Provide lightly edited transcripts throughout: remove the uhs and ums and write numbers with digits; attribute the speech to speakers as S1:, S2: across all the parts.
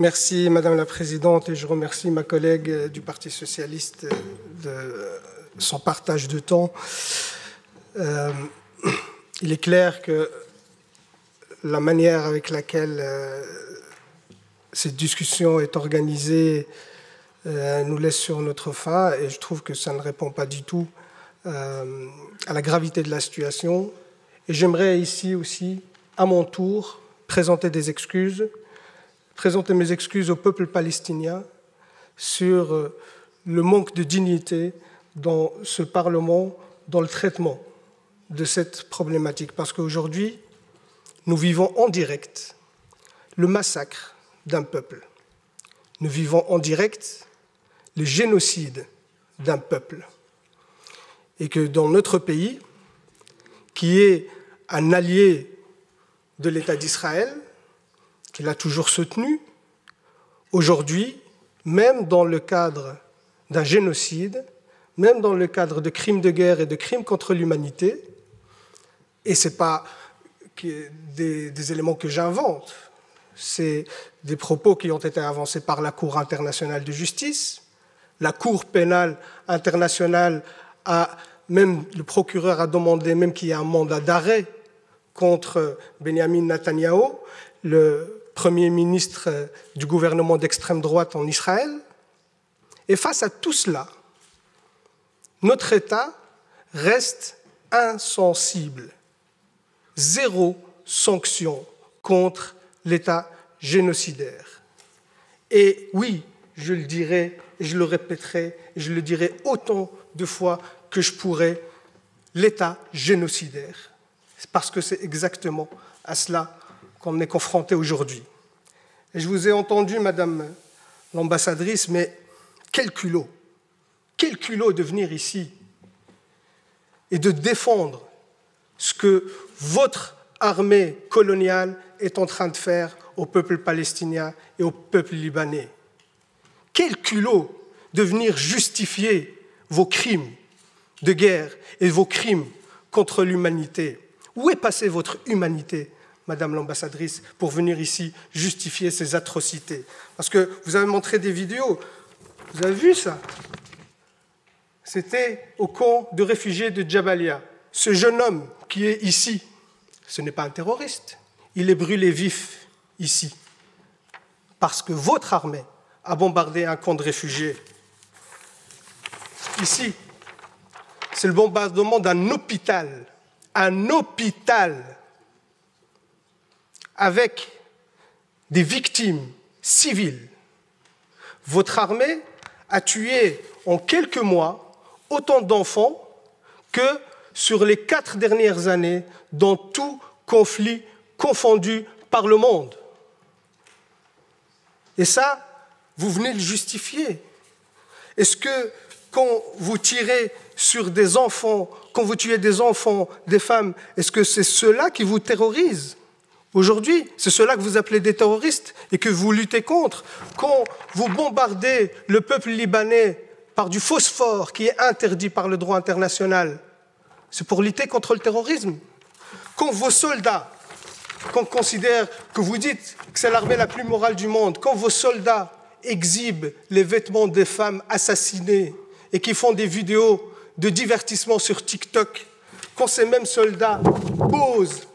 S1: Merci Madame la Présidente et je remercie ma collègue du Parti Socialiste de son partage de temps. Il est clair que la manière avec laquelle cette discussion est organisée nous laisse sur notre faim et je trouve que ça ne répond pas du tout à la gravité de la situation. Et j'aimerais ici aussi, à mon tour, présenter mes excuses au peuple palestinien sur le manque de dignité dans ce Parlement, dans le traitement de cette problématique. Parce qu'aujourd'hui, nous vivons en direct le massacre d'un peuple. Nous vivons en direct le génocide d'un peuple. Et que dans notre pays, qui est un allié de l'État d'Israël, qu'il a toujours soutenu, aujourd'hui, même dans le cadre d'un génocide, même dans le cadre de crimes de guerre et de crimes contre l'humanité, et ce n'est pas des éléments que j'invente, c'est des propos qui ont été avancés par la Cour internationale de justice, la Cour pénale internationale même le procureur a demandé même qu'il y ait un mandat d'arrêt contre Benyamin Netanyahou, le Premier ministre du gouvernement d'extrême droite en Israël. Et face à tout cela, notre État reste insensible. Zéro sanction contre l'État génocidaire. Et oui, je le dirai, et je le répéterai, et je le dirai autant de fois que je pourrai, l'État génocidaire. Parce que c'est exactement à cela qu'on est confronté aujourd'hui. Et je vous ai entendu, Madame l'ambassadrice, mais quel culot de venir ici et de défendre ce que votre armée coloniale est en train de faire au peuple palestinien et au peuple libanais. Quel culot de venir justifier vos crimes de guerre et vos crimes contre l'humanité. Où est passée votre humanité, Madame l'ambassadrice, pour venir ici justifier ces atrocités? Parce que vous avez montré des vidéos, vous avez vu ça? C'était au camp de réfugiés de Jabalia. Ce jeune homme qui est ici, ce n'est pas un terroriste, il est brûlé vif ici, parce que votre armée a bombardé un camp de réfugiés. Ici, c'est le bombardement d'un hôpital avec des victimes civiles. Votre armée a tué en quelques mois autant d'enfants que sur les 4 dernières années dans tout conflit confondu par le monde. Et ça, vous venez le justifier. Est-ce que quand vous tirez sur des enfants, quand vous tuez des enfants, des femmes, est-ce que c'est ceux-là qui vous terrorisent aujourd'hui? C'est ceux-là que vous appelez des terroristes et que vous luttez contre? Quand vous bombardez le peuple libanais par du phosphore qui est interdit par le droit international, c'est pour lutter contre le terrorisme. Quand vos soldats, qu'on considère, que vous dites que c'est l'armée la plus morale du monde, quand vos soldats exhibent les vêtements des femmes assassinées et qui font des vidéos de divertissement sur TikTok, quand ces mêmes soldats posent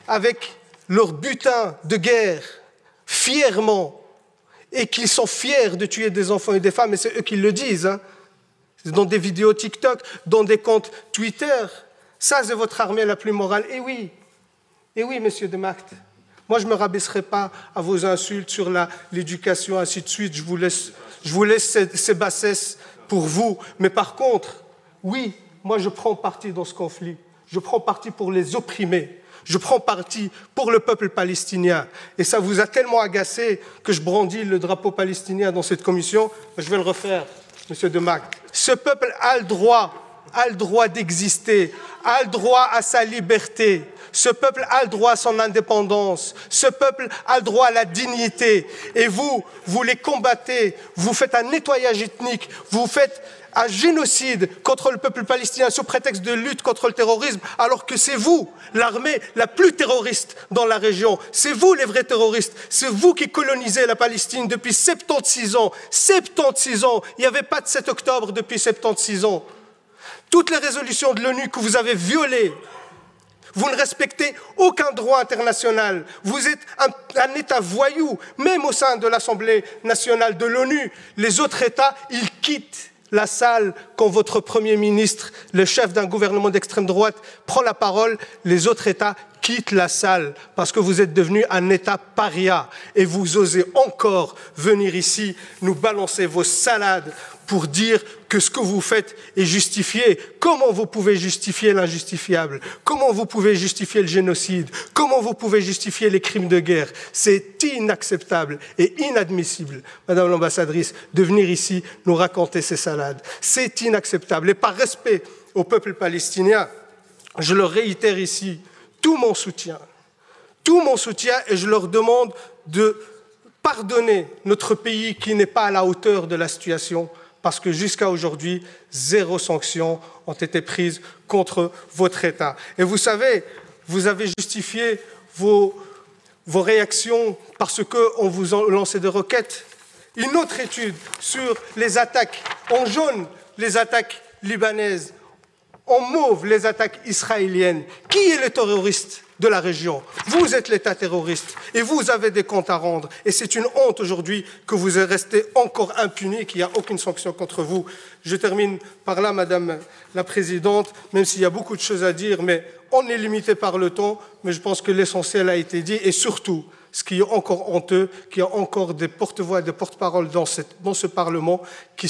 S1: avec leur butin de guerre fièrement et qu'ils sont fiers de tuer des enfants et des femmes, et c'est eux qui le disent, dans des vidéos TikTok, dans des comptes Twitter, ça c'est votre armée la plus morale. Et oui, monsieur de Macht, moi je ne me rabaisserai pas à vos insultes sur l'éducation, ainsi de suite, je vous laisse ces bassesses pour vous. Mais par contre, oui, moi je prends parti dans ce conflit. Je prends parti pour les opprimés. Je prends parti pour le peuple palestinien. Et ça vous a tellement agacé que je brandis le drapeau palestinien dans cette commission. Je vais le refaire, monsieur de Macht. Ce peuple a le droit d'exister, a le droit à sa liberté. Ce peuple a le droit à son indépendance. Ce peuple a le droit à la dignité. Et vous les combattez. Vous faites un nettoyage ethnique. Vous faites un génocide contre le peuple palestinien sous prétexte de lutte contre le terrorisme, alors que c'est vous, l'armée la plus terroriste dans la région. C'est vous les vrais terroristes. C'est vous qui colonisez la Palestine depuis 76 ans. 76 ans. Il n'y avait pas de 7 octobre depuis 76 ans. Toutes les résolutions de l'ONU que vous avez violées, vous ne respectez aucun droit international. Vous êtes un État voyou, même au sein de l'Assemblée nationale de l'ONU. Les autres États, ils quittent la salle quand votre Premier ministre, le chef d'un gouvernement d'extrême droite, prend la parole. Les autres États quittent la salle parce que vous êtes devenu un État paria et vous osez encore venir ici nous balancer vos salades pour dire que ce que vous faites est justifié. Comment vous pouvez justifier l'injustifiable? Comment vous pouvez justifier le génocide? Comment vous pouvez justifier les crimes de guerre? C'est inacceptable et inadmissible, Madame l'ambassadrice, de venir ici nous raconter ces salades. C'est inacceptable. Et par respect au peuple palestinien, je leur réitère ici tout mon soutien et je leur demande de pardonner notre pays qui n'est pas à la hauteur de la situation, parce que jusqu'à aujourd'hui, 0 sanctions ont été prises contre votre État. Et vous savez, vous avez justifié vos réactions parce qu'on vous a lancé des roquettes. Une autre étude sur les attaques en jaune, les attaques libanaises, en mauve, les attaques israéliennes. Qui est le terroriste de la région? Vous êtes l'État terroriste et vous avez des comptes à rendre. Et c'est une honte aujourd'hui que vous restez encore impuni, qu'il n'y a aucune sanction contre vous. Je termine par là, Madame la Présidente, même s'il y a beaucoup de choses à dire, mais on est limité par le temps, mais je pense que l'essentiel a été dit. Et surtout, ce qui est encore honteux, qu'il y a encore des porte-voix, des porte-paroles dans ce Parlement qui